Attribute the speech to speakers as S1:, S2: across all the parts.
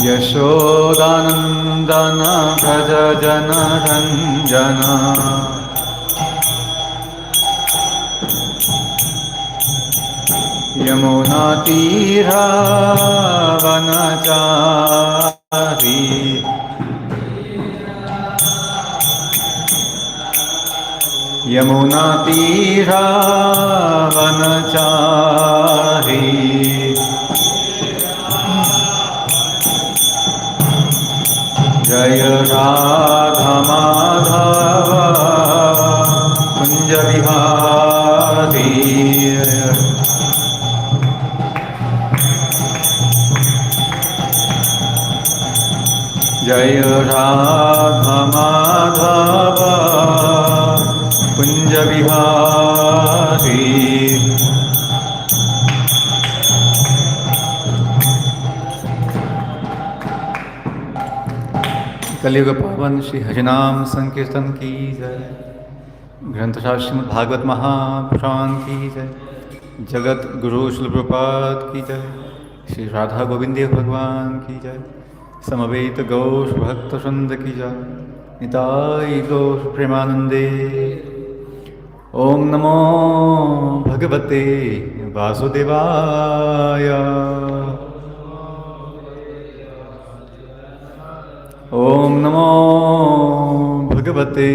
S1: यशोदानन्दन व्रज जनरञ्जन यमुनातीरावनचारी यमुनातीरावनचारी जय राधा माधव कुंज विहारी जय राधा माधव कुंज विहारी। कलियुग पावन श्री हरिनाम संकीर्तन की जय। ग्रंथराज श्रीमद् भागवत महापुराण की जय। जगत गुरु श्रील प्रभुपाद की जय। श्री राधा गोविंद भगवान की जय। समवेत गौश भक्त वृंद की जय। निताई गौश प्रेमानंदे। ओम नमो भगवते वासुदेवाय। ओम नमो भगवते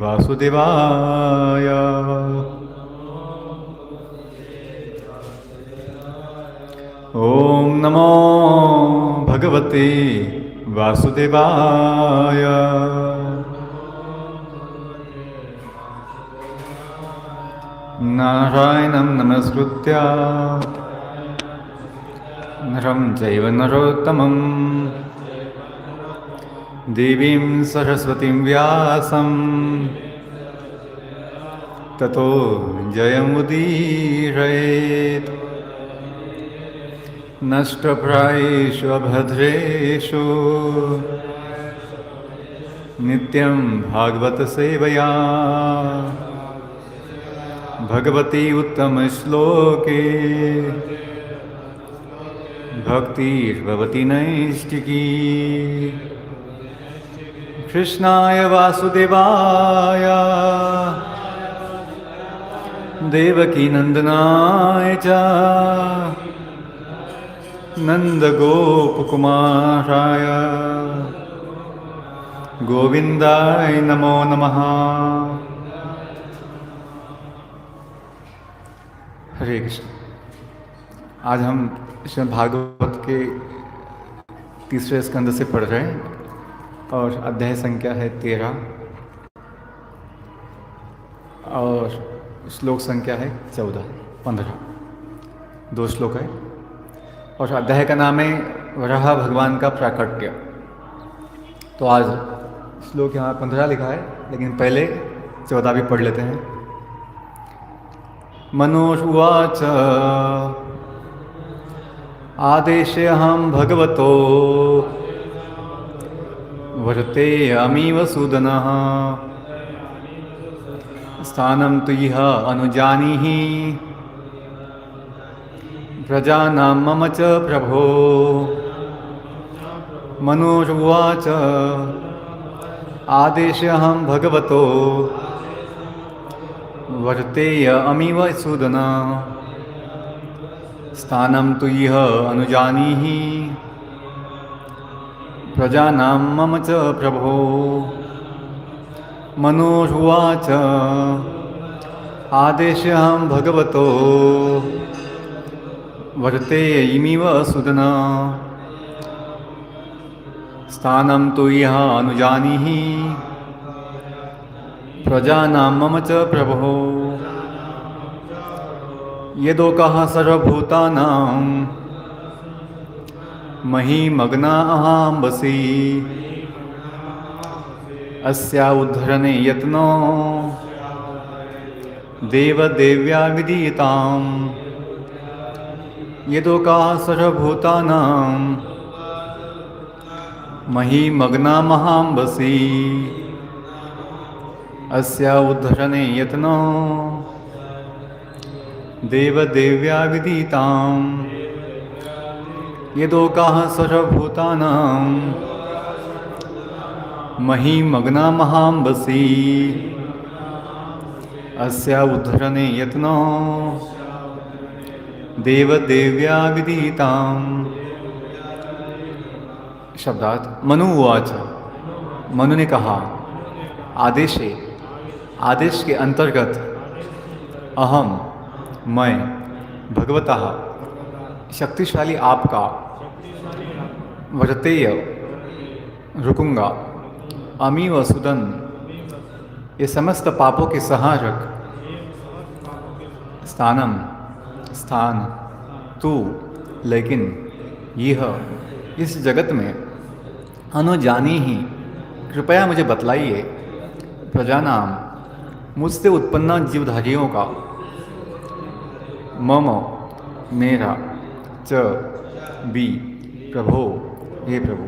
S1: वासुदेवाय। ओम नमो भगवते वासुदेवाय। नारायणं नमस्कृत्य नरं चैव नरोत्तमं देवीं सरस्वतीं व्यासं ततो जयमुदीरयेत्। नष्टप्रायेषु अभद्रेषु नित्यं भागवत सेवया भगवती उत्तम श्लोके भक्तिर्भवति नैष्टिकी। कृष्णाय वासुदेवाय देवकी नंदनाय च नंदगोपकुमाराय गोविंदाय नमो नमः। हरे कृष्ण। आज हम श्रीमद् भागवत के तीसरे स्कंद से पढ़ रहे हैं और अध्याय संख्या है 13 और श्लोक संख्या है 15 दो श्लोक है और अध्याय का नाम है वराह भगवान का प्राकट्य। तो आज श्लोक यहाँ 15 लिखा है लेकिन पहले 14 भी पढ़ लेते हैं। मनोरुवाच आदेशेऽहं भगवतो वर्तेऽमीव सूदनः स्थानं तु इह अनुजानीहि प्रजानां मम च प्रभो। मनोरुवाच आदेशेऽहं भगवतो वर्तेऽमीव सूदनः स्थानं तु इह अनुजानीहि प्रजानां मम च प्रभो। मनोरुवाच आदेशेऽहं भगवतो वर्तेऽमीव सूदनः स्थानं तु इह अनुजानीहि प्रजानां मम च प्रभो। यदोकः सर्वभूतानां महीमग्ना अहाम्बसि अस्या उद्धरणे यत्नो देवदेव्या विदीयताम्। यदोकः सर्वभूतानां महीमग्ना अहाम्बसि अस्या उद्धरणे यत्नो देवदेव्या विदीताम्। यदोकाः सर्वभूतानां महीमग्ना महाम्बसी अस्या उद्धरणे यत्नो देवदेव्या विदिताम्। शब्दार्थ मनु उवाच, मनु ने कहा, आदेशे, आदेश के अंतर्गत अहम, मैं, भगवतः, शक्तिशाली आपका, व्रतेय, रुकूंगा, अमी व सुदन, ये समस्त पापों के संहारक, स्थानम, स्थान, तू, लेकिन यह इस जगत में अनुजानी ही, कृपया मुझे बतलाइए, प्रजानाम, मुझसे उत्पन्न जीवधारियों का, मम, मेरा, च, बी, प्रभो, हे प्रभु,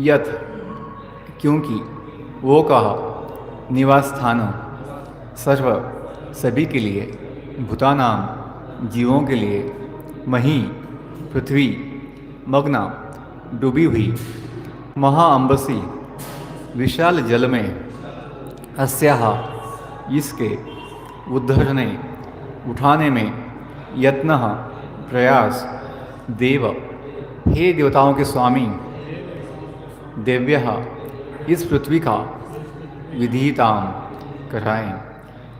S1: यथ, क्योंकि, वो कहा, निवास स्थान, सर्व, सभी के लिए, भूतानाम, जीवों के लिए, मही, पृथ्वी, मग्ना, डूबी हुई, महाअंबसी, विशाल जल में, अस्याह, इसके, उद्धरणे, उठाने में, यत्न, प्रयास, देव, हे देवताओं के स्वामी, देव्य, इस पृथ्वी का, विधिताम, कराएं।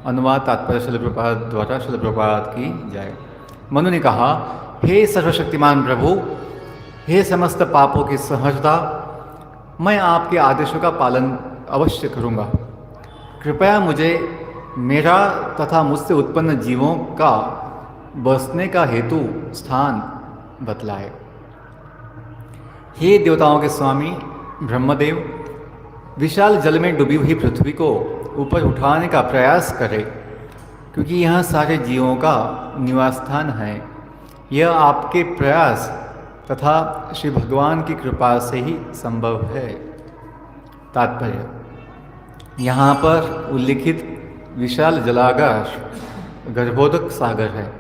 S1: अनुवाद तात्पर्य श्रील प्रभुपाद द्वारा श्रील प्रभुपाद की जाए। मनु ने कहा, हे सर्वशक्तिमान प्रभु, हे समस्त पापों की सहजता, मैं आपके आदेशों का पालन अवश्य करूँगा। कृपया मुझे मेरा तथा मुझसे उत्पन्न जीवों का बसने का हेतु, स्थान बतलाए। हे देवताओं के स्वामी ब्रह्मदेव, विशाल जल में डूबी हुई पृथ्वी को ऊपर उठाने का प्रयास करें, क्योंकि यहाँ सारे जीवों का निवास स्थान है। यह आपके प्रयास तथा श्री भगवान की कृपा से ही संभव है। तात्पर्य, यहाँ पर उल्लिखित विशाल जलागार गर्भोदक सागर है,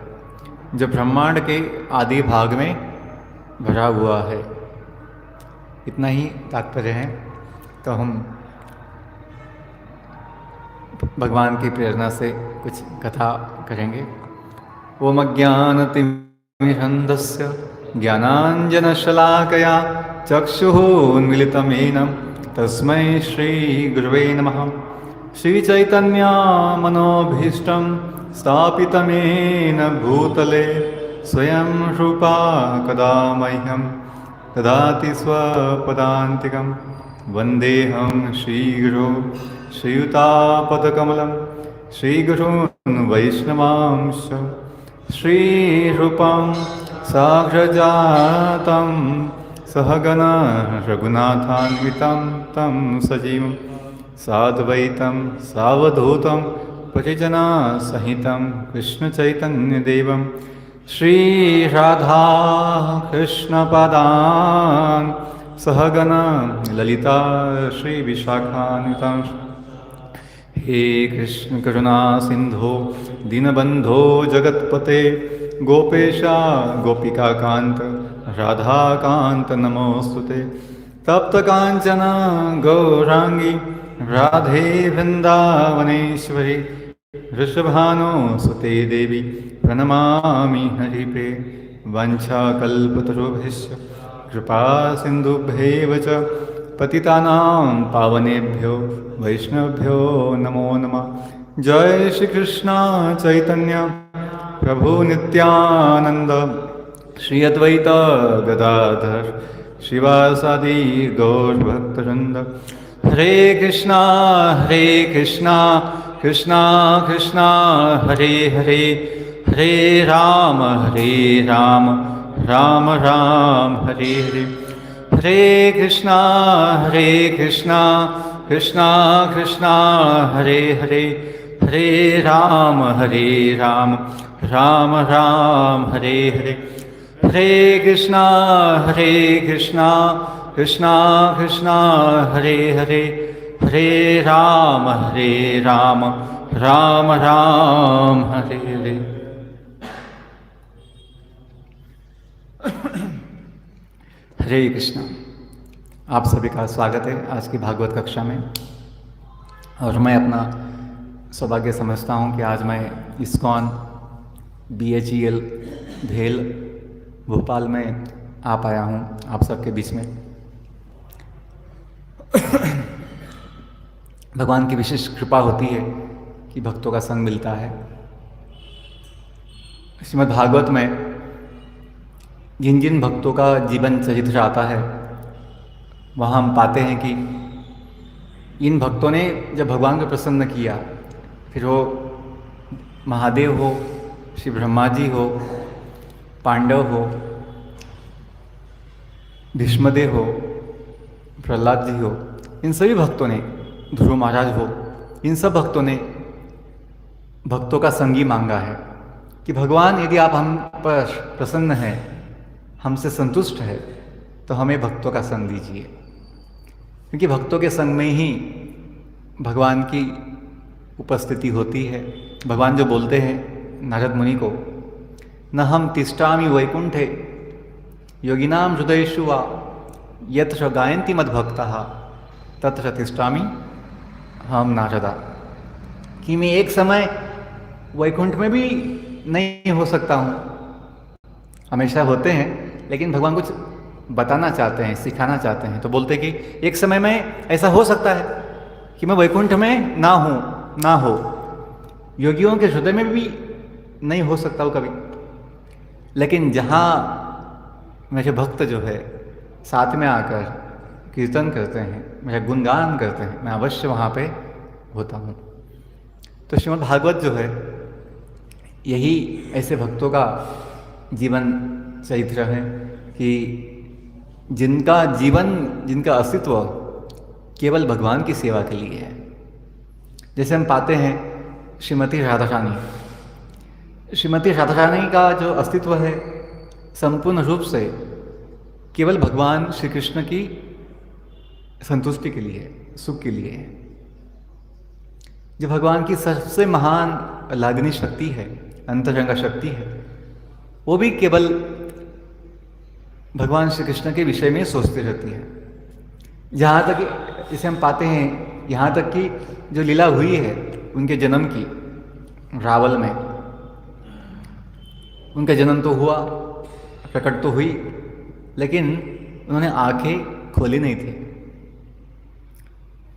S1: जो ब्रह्मांड के आदि भाग में भरा हुआ है। इतना ही तात्पर्य है। तो हम भगवान की प्रेरणा से कुछ कथा करेंगे। ओम अज्ञानतिमिरन्धस्य ज्ञानाञ्जनशलाकया चक्षुरुन्मीलितं तस्मै श्रीगुरवे नमः। श्रीचैतन्यमनोभीष्टं स्थापितं येन भूतले स्वयं रूपा कदा मह्यं ददाति स्वपदान्तिकं। वन्देऽहं श्रीगुरो श्रीयुतापदकमलं श्रीगुरून् वैष्णवांश्च श्रीरूपं साग्रजातं सहगना रघुनाथान्वितं तं सजीवं साद्वैतं सावधूतं परिजनसहितं कृष्णचैतन्यदेवं श्रीराधा कृष्णपदान् सहगना ललिता श्रीविशाखान्वितं। हे कृष्ण करुणा सिंधो दीनबंधो जगत्पते गोपेशा गोपिकाकांत राधाकांत नमोस्तुते। तप्त कांचन गौरांगी राधे वृंदावनेश्वरी वृषभानुसुते देवी प्रणमामि हरिप्रिये। वंशाकल्पतरुभ्यश्च कृपा सिन्धुभ्येव च पतितानां पावनेभ्यो वैष्णवभ्यो नमो नमः। जय श्री कृष्ण चैतन्य प्रभु नित्यानंद श्री अद्वैत गदाधर शिवासादि गौर भक्तवृंद। हरे कृष्णा कृष्णा कृष्णा हरे हरे, हरे राम राम राम हरे हरे। हरे कृष्णा कृष्णा कृष्णा हरे हरे, हरे राम राम राम हरे हरे। हरे कृष्णा कृष्णा कृष्णा हरे हरे, हरे राम राम राम हरे हरे। हरे कृष्णा। आप सभी का स्वागत है आज की भागवत कक्षा में। और मैं अपना सौभाग्य समझता हूँ कि आज मैं इस्कॉन BHEL भेल भोपाल में आ पाया हूँ आप सबके बीच में। भगवान की विशेष कृपा होती है कि भक्तों का संग मिलता है। श्रीमद् भागवत में जिन जिन भक्तों का जीवन चरित्र आता है वहाँ हम पाते हैं कि इन भक्तों ने जब भगवान को प्रसन्न किया, फिर वो महादेव हो, श्री ब्रह्मा जी हो, पांडव हो, भीष्मदेव हो, प्रहलाद जी हो, इन सभी भक्तों ने, ध्रुव महाराज हो, इन सब भक्तों ने भक्तों का संगी मांगा है कि भगवान यदि आप हम पर प्रसन्न हैं, हमसे संतुष्ट है, तो हमें भक्तों का संग दीजिए। क्योंकि भक्तों के संग में ही भगवान की उपस्थिति होती है। भगवान जो बोलते हैं नारद मुनि को, न हम तिष्ठामि वैकुंठे योगिनाम हृदयेषु वा यत्र गायन्ति मद्भक्ताः तत्र तिष्ठामि हम नारदा, कि मैं एक समय वैकुंठ में भी नहीं हो सकता हूँ। हमेशा होते हैं, लेकिन भगवान कुछ बताना चाहते हैं, सिखाना चाहते हैं, तो बोलते कि एक समय में ऐसा हो सकता है कि मैं वैकुंठ में ना हो, योगियों के हृदय में भी नहीं हो सकता हूँ कभी। लेकिन जहाँ मेरे भक्त जो है साथ में आकर कीर्तन करते हैं, मेरा गुणगान करते हैं, मैं अवश्य वहाँ पे होता हूँ। तो श्रीमद् भागवत जो है यही ऐसे भक्तों का जीवन चरित्र है कि जिनका जीवन, जिनका अस्तित्व केवल भगवान की सेवा के लिए है। जैसे हम पाते हैं श्रीमती राधा रानी, श्रीमती राधा रानी का जो अस्तित्व है संपूर्ण रूप से केवल भगवान श्री कृष्ण की संतुष्टि के लिए, सुख के लिए है। जो भगवान की सबसे महान लागिनी शक्ति है, अंतरंगा शक्ति है, वो भी केवल भगवान श्री कृष्ण के विषय में सोचती रहती है। जहाँ तक इसे हम पाते हैं, यहाँ तक कि जो लीला हुई है उनके जन्म की रावल में, उनका जन्म तो हुआ, प्रकट तो हुई, लेकिन उन्होंने आंखें खोली नहीं थी।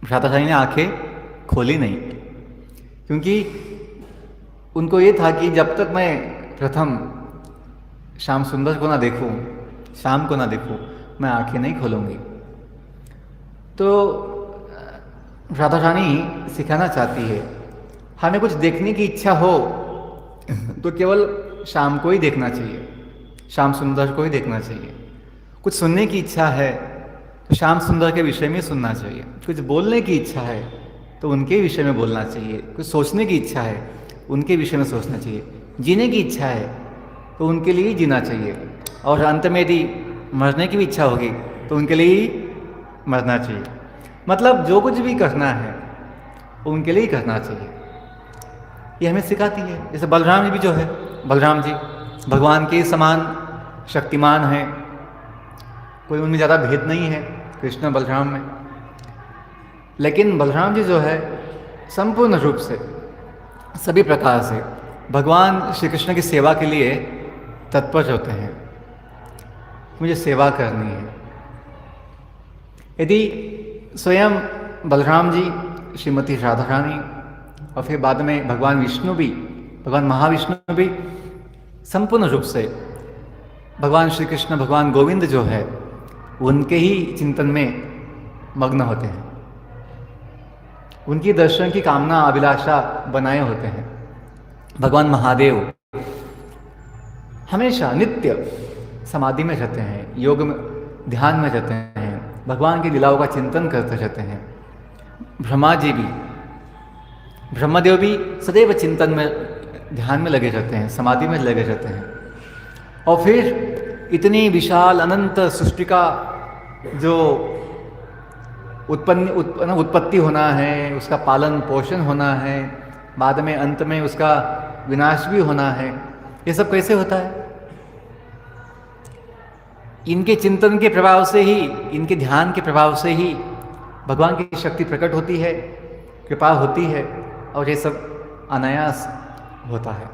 S1: राधा रानी ने आंखें खोली नहीं, क्योंकि उनको ये था कि जब तक मैं प्रथम श्याम सुंदर को ना देखूं, शाम को ना देखूं, मैं आंखें नहीं खोलूंगी। तो राधा रानी सिखाना चाहती है, हमें कुछ देखने की इच्छा हो तो केवल शाम को ही देखना चाहिए, श्याम सुंदर को ही देखना चाहिए। कुछ सुनने की इच्छा है तो श्याम सुंदर के विषय में सुनना चाहिए। कुछ बोलने की इच्छा है तो उनके विषय में बोलना चाहिए। कुछ सोचने की इच्छा है उनके विषय में सोचना चाहिए। जीने की इच्छा है तो उनके लिए ही जीना चाहिए। और अंत में यदि मरने की भी इच्छा होगी तो उनके लिए ही मरना चाहिए। मतलब जो कुछ भी करना है वो उनके लिए ही करना चाहिए। ये हमें सिखाती है। जैसे बलराम जी भी जो है, बलराम जी भगवान के समान शक्तिमान हैं, कोई उनमें ज़्यादा भेद नहीं है कृष्ण बलराम में। लेकिन बलराम जी जो है संपूर्ण रूप से, सभी प्रकार से भगवान श्री कृष्ण की सेवा के लिए तत्पर होते हैं। मुझे सेवा करनी है। यदि स्वयं बलराम जी, श्रीमती राधा रानी और फिर बाद में भगवान विष्णु भी, भगवान महाविष्णु भी संपूर्ण रूप से भगवान श्री कृष्ण, भगवान गोविंद जो है उनके ही चिंतन में मग्न होते हैं, उनकी दर्शन की कामना अभिलाषा बनाए होते हैं। भगवान महादेव हमेशा नित्य समाधि में रहते हैं, योग में, ध्यान में रहते हैं, भगवान की लीलाओं का चिंतन करते रहते हैं। ब्रह्मा जी भी, ब्रह्मदेव भी सदैव चिंतन में, ध्यान में लगे रहते हैं, समाधि में लगे रहते हैं। और फिर इतनी विशाल अनंत सृष्टि का जो उत्पत्ति होना है, उसका पालन पोषण होना है, बाद में अंत में उसका विनाश भी होना है, ये सब कैसे होता है? इनके चिंतन के प्रभाव से ही, इनके ध्यान के प्रभाव से ही भगवान की शक्ति प्रकट होती है, कृपा होती है और ये सब अनायास होता है।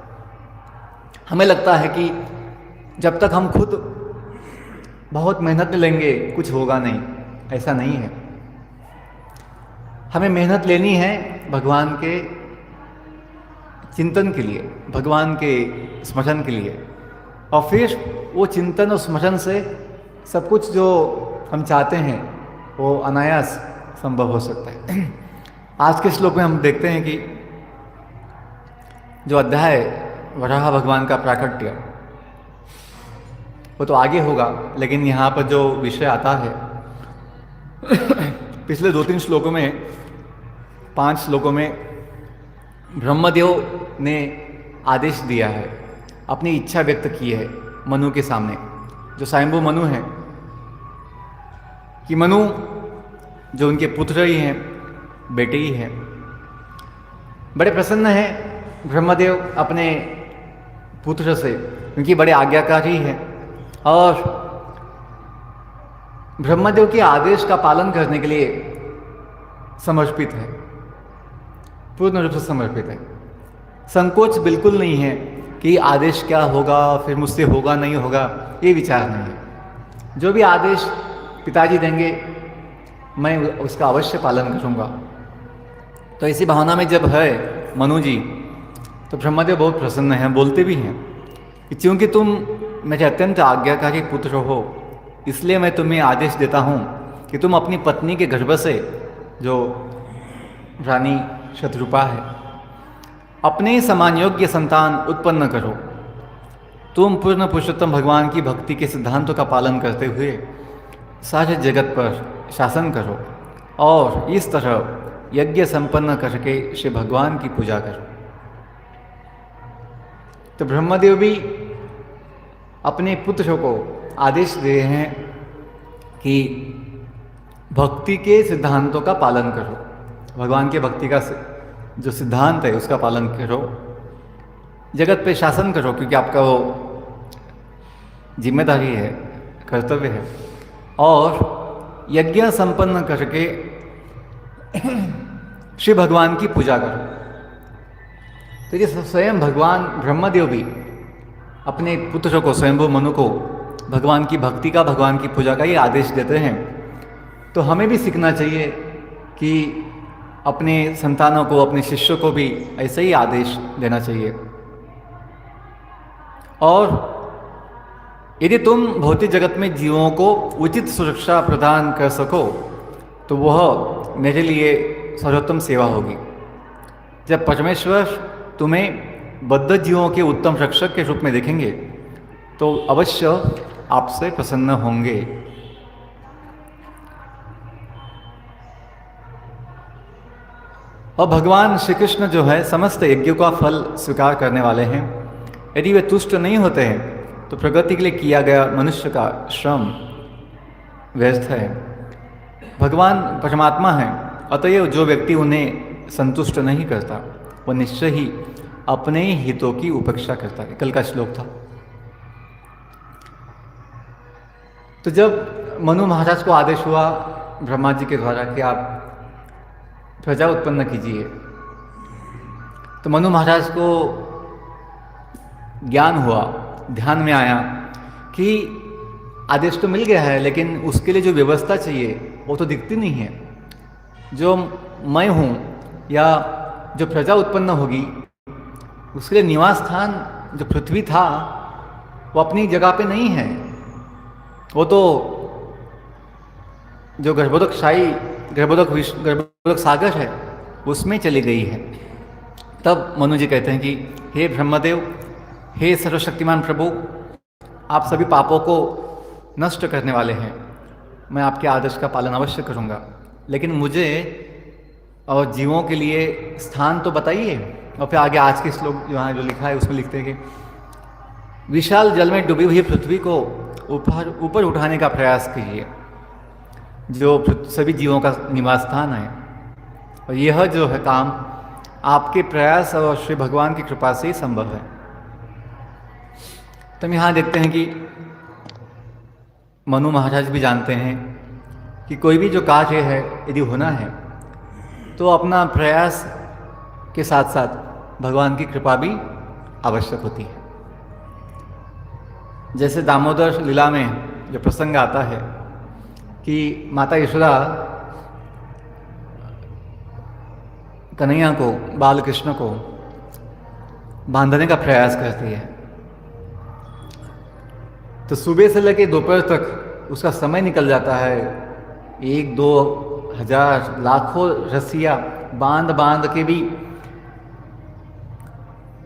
S1: हमें लगता है कि जब तक हम खुद बहुत मेहनत नहीं लेंगे कुछ होगा नहीं, ऐसा नहीं है। हमें मेहनत लेनी है भगवान के चिंतन के लिए, भगवान के स्मरण के लिए, और फिर वो चिंतन और स्मरण से सब कुछ जो हम चाहते हैं वो अनायास संभव हो सकता है। आज के श्लोक में हम देखते हैं कि जो अध्याय वराह भगवान का प्राकट्य, वो तो आगे होगा, लेकिन यहाँ पर जो विषय आता है पिछले 2-3 श्लोकों में, 5 श्लोकों में ब्रह्मदेव ने आदेश दिया है, अपनी इच्छा व्यक्त की है मनु के सामने, जो स्वयंभू मनु है, कि मनु जो उनके पुत्र ही हैं, बेटे ही हैं, बड़े प्रसन्न हैं ब्रह्मदेव अपने पुत्र से, क्योंकि बड़े आज्ञाकारी हैं और ब्रह्मदेव के आदेश का पालन करने के लिए समर्पित है, पूर्ण रूप से समर्पित है। संकोच बिल्कुल नहीं है कि आदेश क्या होगा, फिर मुझसे होगा नहीं होगा, ये विचार नहीं है। जो भी आदेश पिताजी देंगे मैं उसका अवश्य पालन करूँगा। तो इसी भावना में जब है मनु जी, तो ब्रह्मदेव बहुत प्रसन्न हैं, बोलते भी हैं कि क्योंकि तुम मेरे अत्यंत आज्ञाकारी पुत्र हो, इसलिए मैं तुम्हें आदेश देता हूँ कि तुम अपनी पत्नी के गर्भ से, जो रानी शतरूपा है, अपने समान योग्य संतान उत्पन्न करो। तुम पूर्ण पुरुषोत्तम भगवान की भक्ति के सिद्धांतों का पालन करते हुए सारे जगत पर शासन करो और इस तरह यज्ञ संपन्न करके श्री भगवान की पूजा करो। तो ब्रह्मदेव भी अपने पुत्रों को आदेश दे रहे हैं कि भक्ति के सिद्धांतों का पालन करो, भगवान के भक्ति का जो सिद्धांत है उसका पालन करो, जगत पे शासन करो, क्योंकि आपका वो जिम्मेदारी है, कर्तव्य है, और यज्ञ संपन्न करके श्री भगवान की पूजा करो। तो ये स्वयं भगवान ब्रह्मदेव भी अपने पुत्र को, स्वयंभू मनु को, भगवान की भक्ति का, भगवान की पूजा का ये आदेश देते हैं। तो हमें भी सीखना चाहिए कि अपने संतानों को, अपने शिष्यों को भी ऐसे ही आदेश देना चाहिए। और यदि तुम भौतिक जगत में जीवों को उचित सुरक्षा प्रदान कर सको तो वह मेरे लिए सर्वोत्तम सेवा होगी। जब परमेश्वर तुम्हें बद्ध जीवों के उत्तम रक्षक के रूप में देखेंगे तो अवश्य आपसे प्रसन्न होंगे। और भगवान श्री कृष्ण जो है समस्त यज्ञों का फल स्वीकार करने वाले हैं। यदि वे तुष्ट नहीं होते हैं तो प्रगति के लिए किया गया मनुष्य का श्रम व्यर्थ है। भगवान परमात्मा है, अतएव जो व्यक्ति उन्हें संतुष्ट नहीं करता वह निश्चय ही अपने हितों की उपेक्षा करता है। कल का श्लोक था। तो जब मनु महाराज को आदेश हुआ ब्रह्मा जी के द्वारा कि आप प्रजा उत्पन्न कीजिए, तो मनु महाराज को ज्ञान हुआ, ध्यान में आया कि आदेश तो मिल गया है, लेकिन उसके लिए जो व्यवस्था चाहिए वो तो दिखती नहीं है। जो मैं हूँ या जो प्रजा उत्पन्न होगी उसके लिए निवास स्थान जो पृथ्वी था वो अपनी जगह पे नहीं है, वो तो जो गर्भोदक सागर है उसमें चली गई है। तब मनु जी कहते हैं कि हे ब्रह्मदेव, हे सर्वशक्तिमान प्रभु, आप सभी पापों को नष्ट करने वाले हैं, मैं आपके आदेश का पालन अवश्य करूँगा, लेकिन मुझे और जीवों के लिए स्थान तो बताइए। और फिर आगे आज के श्लोक यहाँ जो लिखा है उसमें लिखते हैं कि विशाल जल में डूबी हुई पृथ्वी को ऊपर उठाने का प्रयास कीजिए, जो सभी जीवों का निवास स्थान है। और यह जो है काम आपके प्रयास और श्री भगवान की कृपा से ही संभव है। तो हम यहाँ देखते हैं कि मनु महाराज भी जानते हैं कि कोई भी जो कार्य है यदि होना है तो अपना प्रयास के साथ साथ भगवान की कृपा भी आवश्यक होती है। जैसे दामोदर लीला में जो प्रसंग आता है कि माता यशोदा कन्हैया को, बाल कृष्ण को बांधने का प्रयास करती है, तो सुबह से लेकर दोपहर तक उसका समय निकल जाता है। 1-2 हज़ार लाखों रस्सियाँ बांध बांध के भी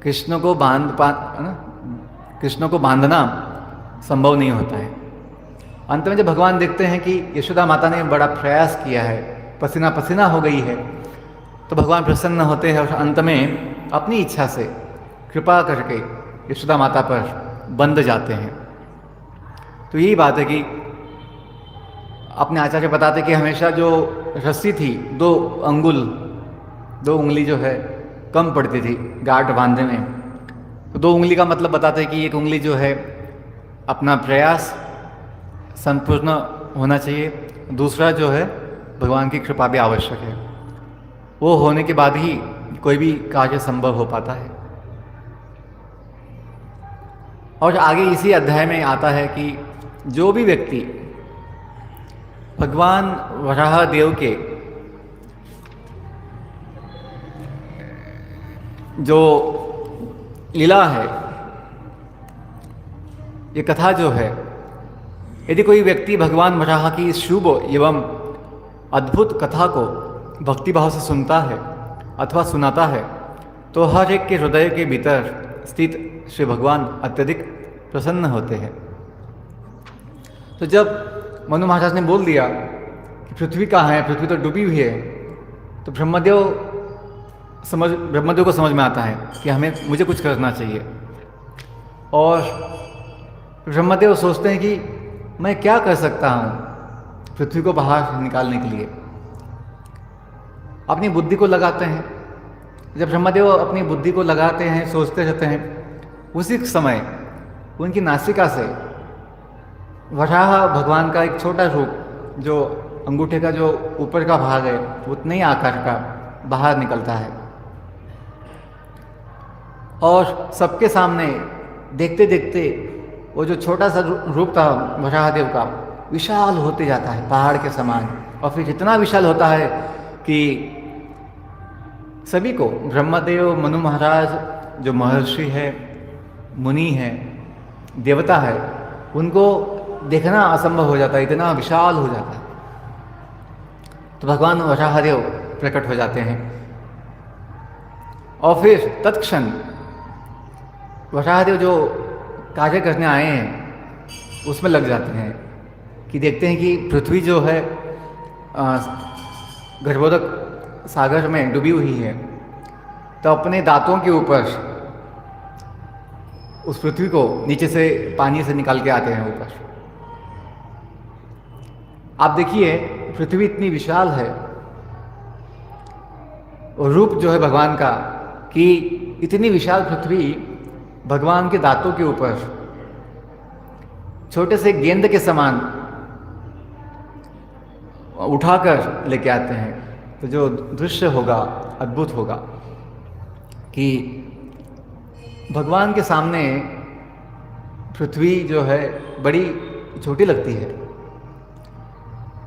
S1: कृष्ण को बांधना संभव नहीं होता है। अंत में जब भगवान देखते हैं कि यशोदा माता ने बड़ा प्रयास किया है, पसीना पसीना हो गई है, तो भगवान प्रसन्न होते हैं और अंत में अपनी इच्छा से कृपा करके यशोदा माता पर बंध जाते हैं। तो यही बात है कि अपने आचार्य बताते कि हमेशा जो रस्सी थी 2 उंगली जो है कम पड़ती थी गांठ बांधने में। तो 2 उंगली का मतलब बताते हैं कि एक उंगली जो है अपना प्रयास संपूर्ण होना चाहिए, दूसरा जो है भगवान की कृपा भी आवश्यक है। वो होने के बाद ही कोई भी कार्य संभव हो पाता है। और आगे इसी अध्याय में आता है कि जो भी व्यक्ति भगवान वराह देव के जो लीला है, ये कथा जो है, यदि कोई व्यक्ति भगवान वराह की इस शुभ एवं अद्भुत कथा को भक्तिभाव से सुनता है अथवा सुनाता है, तो हर एक के हृदय के भीतर स्थित श्री भगवान अत्यधिक प्रसन्न होते हैं। तो जब मनु महाराज ने बोल दिया कि पृथ्वी कहाँ है, पृथ्वी तो डूबी हुई है, तो ब्रह्मदेव को समझ में आता है कि मुझे कुछ करना चाहिए। और ब्रह्मदेव सोचते हैं कि मैं क्या कर सकता हूँ पृथ्वी को बाहर निकालने के लिए। अपनी बुद्धि को लगाते हैं। जब ब्रह्मदेव अपनी बुद्धि को लगाते हैं, सोचते रहते हैं, उसी समय उनकी नासिका से वराह भगवान का एक छोटा रूप, जो अंगूठे का जो ऊपर का भाग है उतने ही आकार का बाहर निकलता है और सबके सामने देखते देखते वो जो छोटा सा रूप था वराहदेव का विशाल होते जाता है पहाड़ के समान। और फिर इतना विशाल होता है कि सभी को, ब्रह्मदेव, मनु महाराज जो महर्षि है, मुनि है, देवता है, उनको देखना असंभव हो जाता है, इतना विशाल हो जाता है। तो भगवान वराहदेव प्रकट हो जाते हैं और फिर तत्क्षण वराहदेव जो कार्य करने आए हैं उसमें लग जाते हैं कि देखते हैं कि पृथ्वी जो है गर्भोदक सागर में डूबी हुई है, तो अपने दांतों के ऊपर उस पृथ्वी को नीचे से पानी से निकाल के आते हैं ऊपर। आप देखिए पृथ्वी इतनी विशाल है और रूप जो है भगवान का, कि इतनी विशाल पृथ्वी भगवान के दांतों के ऊपर छोटे से गेंद के समान उठाकर लेके आते हैं। तो जो दृश्य होगा अद्भुत होगा कि भगवान के सामने पृथ्वी जो है बड़ी छोटी लगती है।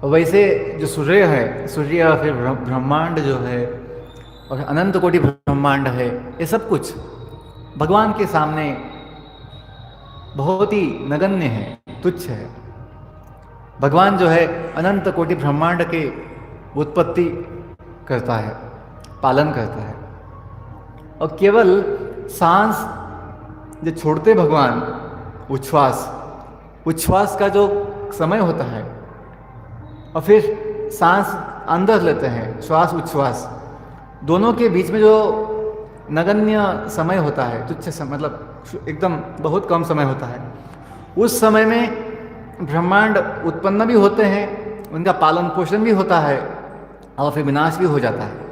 S1: और वैसे जो सूर्य है, सूर्य फिर ब्रह्मांड जो है और अनंत कोटि ब्रह्मांड है, ये सब कुछ भगवान के सामने बहुत ही नगण्य है, तुच्छ है। भगवान जो है अनंत कोटि ब्रह्मांड के उत्पत्ति करता है, पालन करता है, और केवल सांस जो छोड़ते भगवान, उच्छ्वास का जो समय होता है, और फिर सांस अंदर लेते हैं, श्वास उच्छ्वास, दोनों के बीच में जो नगण्य समय होता है, तुच्छ समय, मतलब एकदम बहुत कम समय होता है, उस समय में ब्रह्मांड उत्पन्न भी होते हैं, उनका पालन पोषण भी होता है और फिर विनाश भी हो जाता है।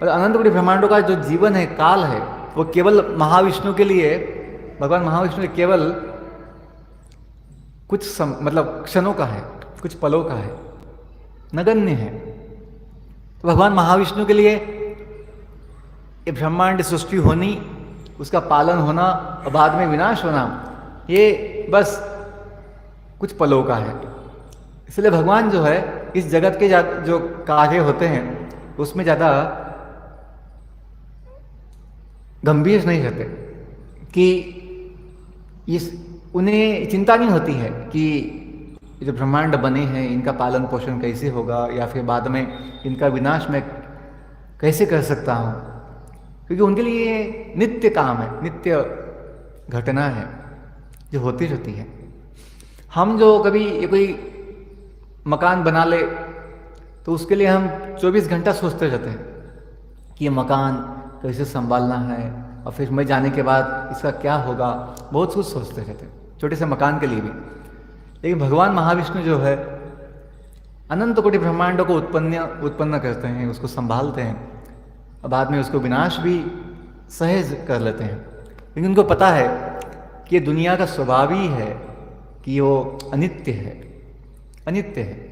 S1: और अनंत कोटि ब्रह्मांडों का जो जीवन है, काल है, वो केवल महाविष्णु के लिए, भगवान महाविष्णु केवल मतलब क्षणों का है, कुछ पलों का है, नगण्य है। तो भगवान महाविष्णु के लिए ये ब्रह्मांड सृष्टि होनी, उसका पालन होना और बाद में विनाश होना, ये बस कुछ पलों का है। इसलिए भगवान जो है इस जगत के जो कार्य होते हैं उसमें ज़्यादा गंभीर नहीं रहते, कि उन्हें चिंता नहीं होती है कि जो ब्रह्मांड बने हैं इनका पालन पोषण कैसे होगा, या फिर बाद में इनका विनाश मैं कैसे कर सकता हूँ, क्योंकि उनके लिए ये नित्य काम है, नित्य घटना है जो होती रहती है। हम जो कभी ये कोई मकान बना ले तो उसके लिए हम 24 घंटा सोचते रहते हैं कि ये मकान कैसे संभालना है, और फिर मैं जाने के बाद इसका क्या होगा, बहुत कुछ सोचते रहते हैं छोटे से मकान के लिए भी। लेकिन भगवान महाविष्णु जो है अनंत कोटि ब्रह्मांडों को उत्पन्न करते हैं, उसको संभालते हैं, और बाद में उसको विनाश भी सहज कर लेते हैं। लेकिन उनको पता है कि ये दुनिया का स्वभाव ही है कि वो अनित्य है, अनित्य है,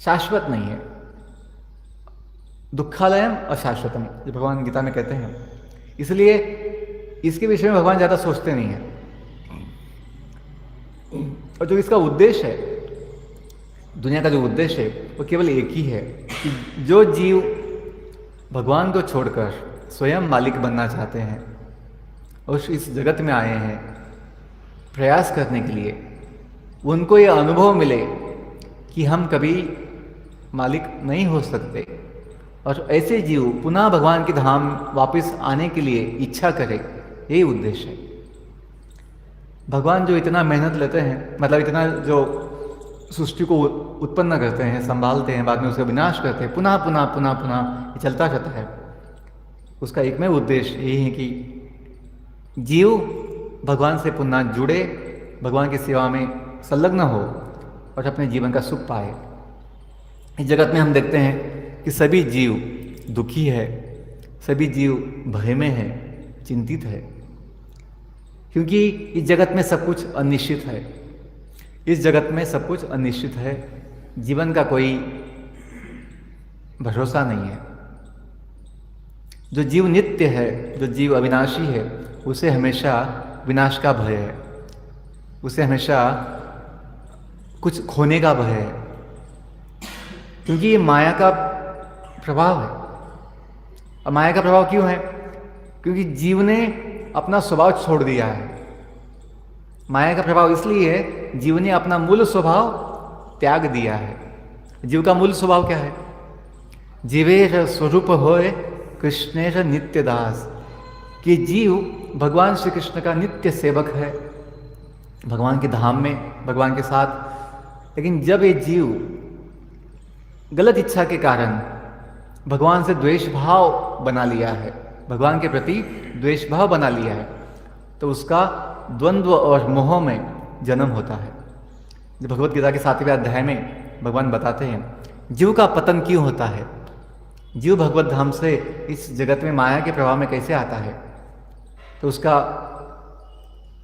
S1: शाश्वत नहीं है। दुखालयम अशाश्वतम, जो भगवान गीता में कहते हैं। इसलिए इसके विषय में भगवान ज़्यादा सोचते नहीं हैं। और जो इसका उद्देश्य है, दुनिया का जो उद्देश्य है, वो केवल एक ही है कि जो जीव भगवान को छोड़कर स्वयं मालिक बनना चाहते हैं और इस जगत में आए हैं प्रयास करने के लिए, उनको ये अनुभव मिले कि हम कभी मालिक नहीं हो सकते, और ऐसे जीव पुनः भगवान के धाम वापस आने के लिए इच्छा करे, यही उद्देश्य है। भगवान जो इतना मेहनत लेते हैं, मतलब इतना जो सृष्टि को उत्पन्न करते हैं, संभालते हैं, बाद में उसका विनाश करते हैं, पुनः पुनः पुनः पुनः ये चलता रहता है। उसका एकमेव उद्देश्य यही है कि जीव भगवान से पुनः जुड़े, भगवान की सेवा में संलग्न हो और अपने जीवन का सुख पाए। इस जगत में हम देखते हैं कि सभी जीव दुखी है, सभी जीव भय में है, चिंतित है, क्योंकि इस जगत में सब कुछ अनिश्चित है। इस जगत में सब कुछ अनिश्चित है, जीवन का कोई भरोसा नहीं है। जो जीव नित्य है, जो जीव अविनाशी है, उसे हमेशा विनाश का भय है, उसे हमेशा कुछ खोने का भय है, क्योंकि ये माया का प्रभाव है। और माया का प्रभाव क्यों है? क्योंकि जीव ने अपना स्वभाव छोड़ दिया है। माया का प्रभाव इसलिए है, जीव ने अपना मूल स्वभाव त्याग दिया है। जीव का मूल स्वभाव क्या है? जीवेर स्वरूप होए कृष्णेर नित्य दास, कि जीव भगवान श्री कृष्ण का नित्य सेवक है, भगवान के धाम में, भगवान के साथ। लेकिन जब ये जीव गलत इच्छा के कारण भगवान से द्वेष भाव बना लिया है, भगवान के प्रति द्वेष भाव बना लिया है, तो उसका द्वंद्व और मोह में जन्म होता है। जो भगवत गीता के 7वें अध्याय में भगवान बताते हैं जीव का पतन क्यों होता है, जीव भगवत धाम से इस जगत में माया के प्रभाव में कैसे आता है, तो उसका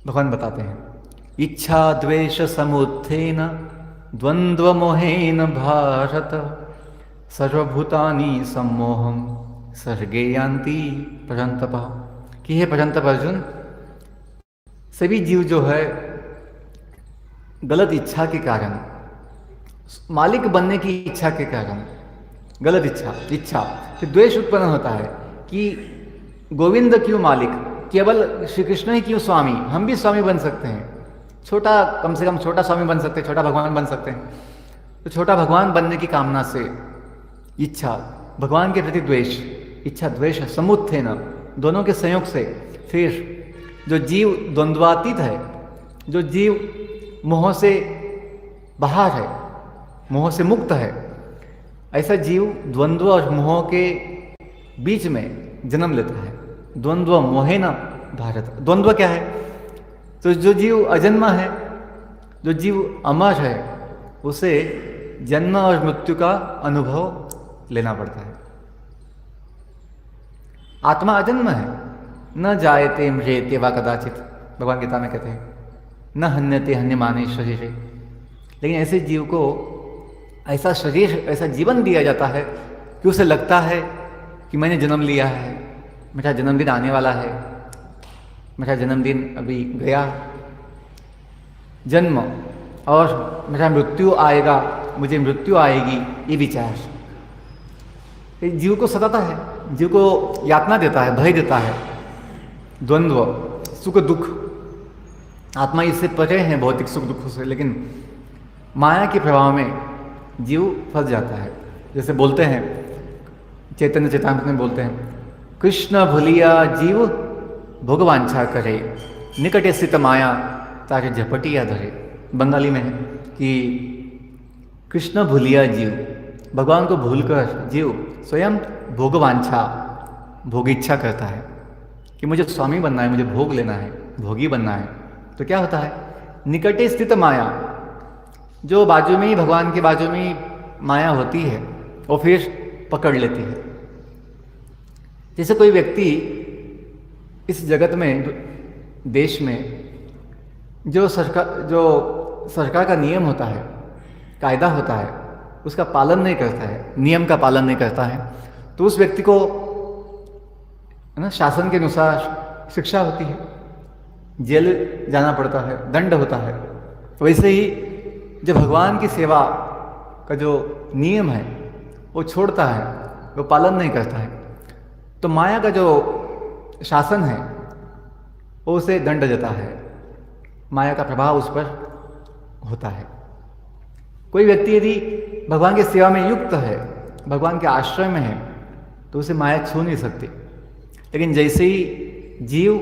S1: भगवान बताते हैं, इच्छा द्वेष समुत्थेन द्वंद्व मोहेन भारत सर्वभूतानि सम्मोहम सर्गे यान्ति परंतप। कि हे परंतप अर्जुन, सभी जीव जो है गलत इच्छा के कारण, मालिक बनने की इच्छा के कारण, गलत इच्छा फिर द्वेष उत्पन्न होता है कि गोविंद क्यों मालिक, केवल श्री कृष्ण ही क्यों स्वामी, हम भी स्वामी बन सकते हैं, छोटा, कम से कम छोटा स्वामी बन सकते हैं, छोटा भगवान बन सकते हैं। तो छोटा भगवान बनने की कामना से इच्छा, भगवान के प्रति द्वेष, इच्छा द्वेष समुत्थेन, दोनों के संयोग से फिर जो जीव द्वंद्वातीत है, जो जीव मोह से बाहर है, मोह से मुक्त है, ऐसा जीव द्वंद्व और मोह के बीच में जन्म लेता है। द्वंद्व मोहे न भारत, द्वंद्व क्या है? तो जो जीव अजन्मा है, जो जीव अमर है, उसे जन्म और मृत्यु का अनुभव लेना पड़ता है। आत्मा अजन्म है, न जायते म्रियते वा कदाचित, भगवान गीता में कहते हैं। न हन्यते हन्यमाने शरीर। लेकिन ऐसे जीव को ऐसा शरीर, ऐसा जीवन दिया जाता है कि उसे लगता है कि मैंने जन्म लिया है, मेरा जन्मदिन आने वाला है, मेरा जन्मदिन अभी गया, जन्म और मेरा मृत्यु आएगा, मुझे मृत्यु आएगी, ये विचार जीव को सताता है, जीव को यातना देता है, भय देता है, द्वंद्व, सुख दुख। आत्मा इससे परे है भौतिक सुख दुख से, लेकिन माया के प्रभाव में जीव फंस जाता है। जैसे बोलते हैं चैतन्य चेतामृत में बोलते हैं, कृष्ण भूलिया जीव भोगवांछा करे, निकटे स्थित माया ताके झपटिया धरे। बंगाली में है कि कृष्ण भूलिया जीव, भगवान को भूलकर जीव स्वयं भोगवांछा, भोग इच्छा करता है कि मुझे स्वामी बनना है, मुझे भोग लेना है, भोगी बनना है। तो क्या होता है, निकटे स्थित माया, जो बाजू में ही, भगवान के बाजू में ही माया होती है, वो फिर पकड़ लेती है। जैसे कोई व्यक्ति इस जगत में, देश में जो सरकार का नियम होता है, कायदा होता है, उसका पालन नहीं करता है, नियम का पालन नहीं करता है, तो उस व्यक्ति को ना शासन के अनुसार शिक्षा होती है, जेल जाना पड़ता है, दंड होता है। वैसे ही जो भगवान की सेवा का जो नियम है वो छोड़ता है, वो पालन नहीं करता है, तो माया का जो शासन है वो उसे दंड देता है, माया का प्रभाव उस पर होता है। कोई व्यक्ति यदि भगवान की सेवा में युक्त है, भगवान के आश्रय में है, तो उसे माया छू नहीं सकती। लेकिन जैसे ही जीव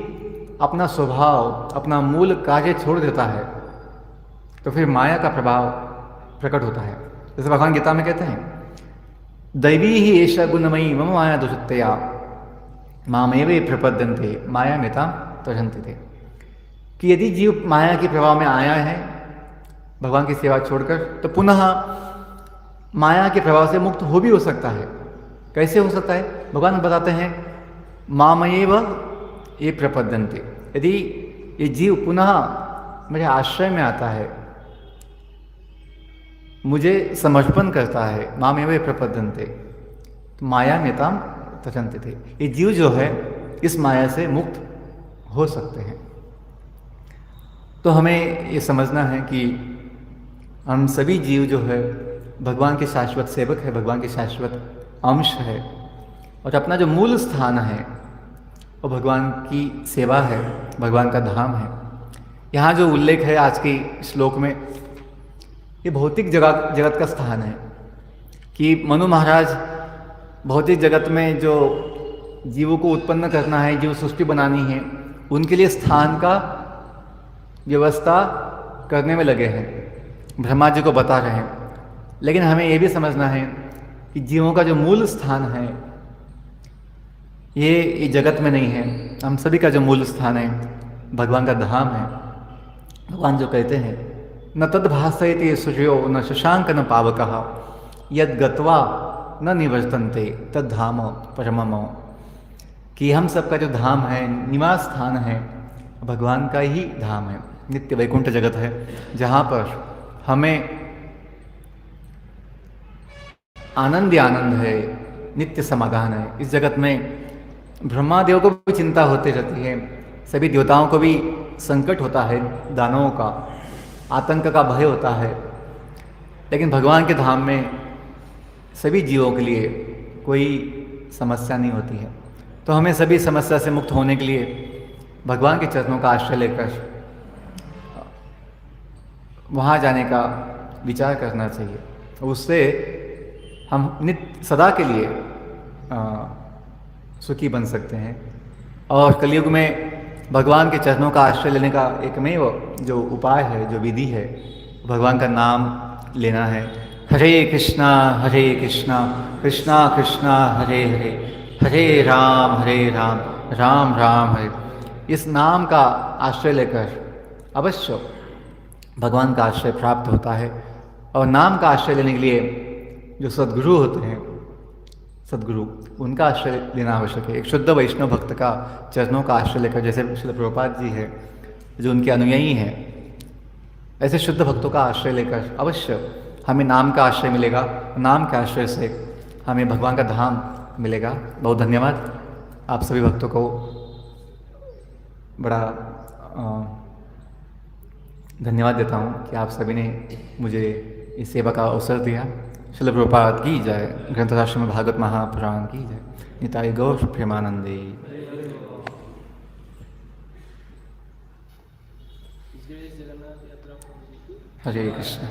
S1: अपना स्वभाव, अपना मूल कार्य छोड़ देता है, तो फिर माया का प्रभाव प्रकट होता है। जैसे भगवान गीता में कहते हैं, दैवी ही एषा गुणमयी मम माया दुषत्तया मामेवे प्रपद्यन्ते माया मेता तजन्ति थे। कि यदि जीव माया के प्रभाव में आया है भगवान की सेवा छोड़कर, तो पुनः माया के प्रभाव से मुक्त हो भी हो सकता है। कैसे हो सकता है? भगवान बताते हैं, मामयेव ये प्रपद्यन्ते। यदि ये जीव पुनः मेरे आश्रय में आता है, मुझे समर्पण करता है, मामेव प्रपद्यन्ते, तो माया मेताम तजन्ति थे। ये जीव जो है इस माया से मुक्त हो सकते हैं। तो हमें ये समझना है कि हम सभी जीव जो है भगवान के शाश्वत सेवक है, भगवान के शाश्वत अंश है, और अपना जो मूल स्थान है वो भगवान की सेवा है, भगवान का धाम है। यहाँ जो उल्लेख है आज के श्लोक में, ये भौतिक जगत का स्थान है कि मनु महाराज भौतिक जगत में जो जीवों को उत्पन्न करना है, जीव सृष्टि बनानी है, उनके लिए स्थान का व्यवस्था करने में लगे हैं, ब्रह्मा जी को बता रहे हैं। लेकिन हमें ये भी समझना है कि जीवों का जो मूल स्थान है ये जगत में नहीं है। हम सभी का जो मूल स्थान है भगवान का धाम है। भगवान जो कहते हैं, न तद भासयते सूर्यो न शशांक न पावकः यद गत्वा न निवर्तन्ते तद धाम परमम। कि हम सबका जो धाम है, निवास स्थान है, भगवान का ही धाम है, नित्य वैकुंठ जगत है, जहाँ पर हमें आनंद ही आनंद है, नित्य समाधान है। इस जगत में ब्रह्मादेव को भी चिंता होती रहती है, सभी देवताओं को भी संकट होता है, दानवों का आतंक का भय होता है, लेकिन भगवान के धाम में सभी जीवों के लिए कोई समस्या नहीं होती है। तो हमें सभी समस्या से मुक्त होने के लिए भगवान के चरणों का आश्रय लेकर वहाँ जाने का विचार करना चाहिए। उससे हम नित्य सदा के लिए सुखी बन सकते हैं। और कलयुग में भगवान के चरणों का आश्रय लेने का एकमेव जो उपाय है, जो विधि है, भगवान का नाम लेना है। हरे कृष्णा कृष्णा कृष्णा हरे हरे, हरे राम राम राम हरे। इस नाम का आश्रय लेकर अवश्य भगवान का आश्रय प्राप्त होता है। और नाम का आश्रय लेने के लिए जो सद्गुरु होते हैं, सद्गुरु, उनका आश्रय लेना आवश्यक है। एक शुद्ध वैष्णव भक्त का चरणों का आश्रय लेकर, जैसे श्रील प्रभुपाद जी है जो उनके अनुयायी हैं, ऐसे शुद्ध भक्तों का आश्रय लेकर अवश्य हमें नाम का आश्रय मिलेगा। नाम के आश्रय से हमें भगवान का धाम मिलेगा। बहुत धन्यवाद आप सभी भक्तों को। बड़ा धन्यवाद देता हूँ कि आप सभी ने मुझे इस सेवा का अवसर दिया। श्रील प्रभुपाद की जय। ग्रंथराज श्रीमद् भागवत महापुराण की जय। निताय गौर प्रेमानंदे। हरे कृष्ण।